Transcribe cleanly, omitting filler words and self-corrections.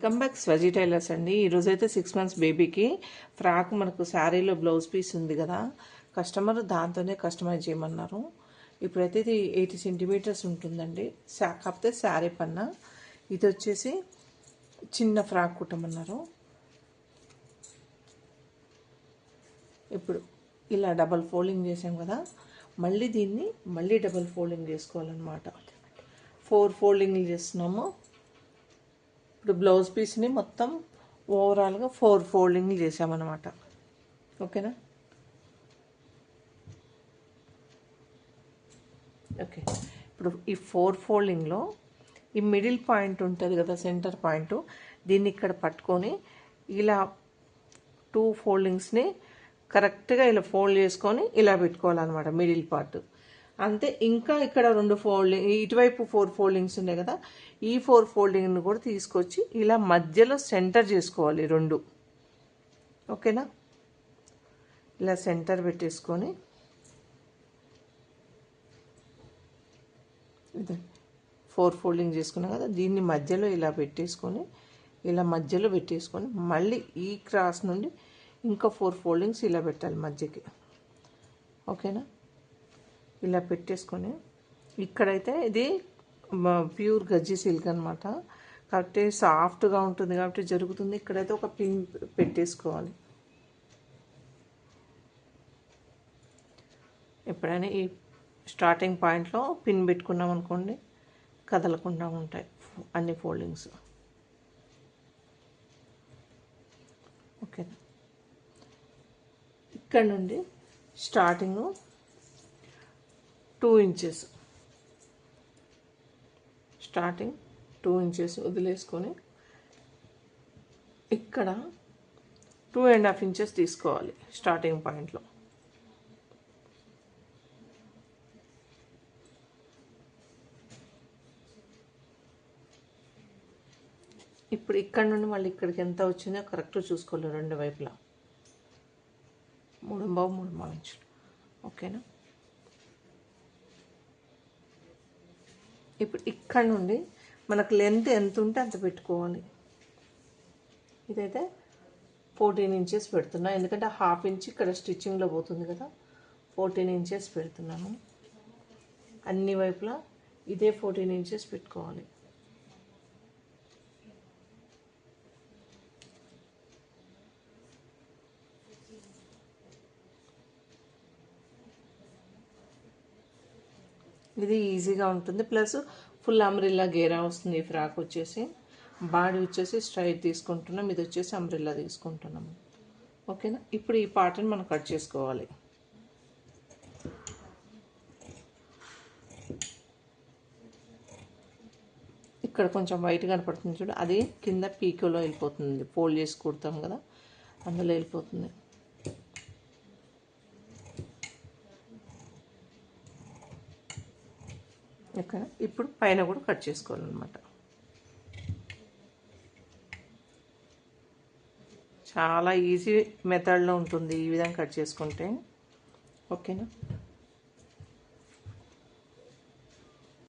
Come back స్వజీ tailors అండి. ఈరోజైతే 6 months బేబీకి ఫ్రాక్ మనకు శారీలో బ్లౌజ్ పీస్ ఉంది కదా, కస్టమర్ దాంతోనే కస్టమైజ్ చేయమన్నారు. ఇప్పుడైతే ఇది 80 centimeters ఉంటుందండి, కాకపోతే శారీ పన్నా. ఇది వచ్చేసి చిన్న ఫ్రాక్ కుట్టమన్నారు. ఇప్పుడు ఇలా డబల్ ఫోల్డింగ్ చేసాం కదా, మళ్ళీ దీన్ని డబల్ ఫోల్డింగ్ చేసుకోవాలన్నమాట. 4 foldingలు చేస్తున్నాము. ఇప్పుడు బ్లౌజ్ పీస్ని మొత్తం ఓవరాల్గా 4 foldingలు చేసామన్నమాట. ఓకేనా? ఓకే, ఇప్పుడు ఈ 4 foldingలో ఈ మిడిల్ పాయింట్ ఉంటుంది కదా, సెంటర్ పాయింట్, దీన్ని ఇక్కడ పట్టుకొని ఇలా 2 foldingsని కరెక్ట్గా ఇలా ఫోల్డ్ చేసుకొని ఇలా పెట్టుకోవాలన్నమాట, మిడిల్ పార్ట్ అంతే. ఇంకా ఇక్కడ 2 folding, ఇటువైపు 4 foldings ఉన్నాయి కదా, ఈ 4 foldingని కూడా తీసుకొచ్చి ఇలా మధ్యలో సెంటర్ చేసుకోవాలి 2. ఓకేనా? ఇలా సెంటర్ పెట్టేసుకొని ఇది 4 folding చేసుకున్నాం కదా, దీన్ని మధ్యలో ఇలా పెట్టేసుకొని మళ్ళీ ఈ క్రాస్ నుండి ఇంకా 4 foldings ఇలా పెట్టాలి మధ్యకి. ఓకేనా? ఇలా పెట్టేసుకొని ఇక్కడైతే ఇది ప్యూర్ గజ్జి సిల్క్ అనమాట, కరెక్టే సాఫ్ట్గా ఉంటుంది కాబట్టి జరుగుతుంది. ఇక్కడైతే ఒక పిన్ పెట్టేసుకోవాలి. ఎప్పుడైనా ఈ స్టార్టింగ్ పాయింట్లో పిన్ పెట్టుకున్నాం అనుకోండి, కదలకుండా ఉంటాయి అన్ని ఫోల్డింగ్స్. ఓకే, ఇక్కడ నుండి స్టార్టింగ్ 2 inches, స్టార్టింగ్ 2 inches వదిలేసుకొని ఇక్కడ 2.5 inches తీసుకోవాలి స్టార్టింగ్ పాయింట్లో. ఇప్పుడు ఇక్కడ నుండి మళ్ళీ ఇక్కడికి ఎంత వచ్చిందో కరెక్ట్ చూసుకోవాలి, 2 వైపులా 3.5 inches. ఓకేనా? ఇప్పుడు ఇక్కడ నుండి మనకు లెంత్ ఎంత ఉంటే అంత పెట్టుకోవాలి. ఇదైతే 14 inches పెడుతున్నా, ఎందుకంటే 1/2 inch ఇక్కడ స్టిచ్చింగ్లో పోతుంది కదా, 14 inches పెడుతున్నాను. అన్ని వైపులా ఇదే 14 inches పెట్టుకోవాలి. ఇది ఈజీగా ఉంటుంది, ప్లస్ ఫుల్ అంబ్రిల్లా గేరా వస్తుంది. ఈ ఫ్రాక్ వచ్చేసి బాడీ వచ్చేసి స్ట్రైట్ తీసుకుంటున్నాం, ఇది వచ్చేసి అంబ్రిల్లా తీసుకుంటున్నాము. ఓకేనా? ఇప్పుడు ఈ పార్ట్ని మనం కట్ చేసుకోవాలి. ఇక్కడ కొంచెం వైట్ కనపడుతుంది చూడు, అది కింద పీకోలో వెళ్ళిపోతుంది, ఫోల్డ్ చేసి కుడతాం కదా, అందులో వెళ్ళిపోతుంది. ఓకే, ఇప్పుడు పైన కూడా కట్ చేసుకోవాలన్నమాట. చాలా ఈజీ మెథడ్లో ఉంటుంది ఈ విధంగా కట్ చేసుకుంటే. ఓకేనా?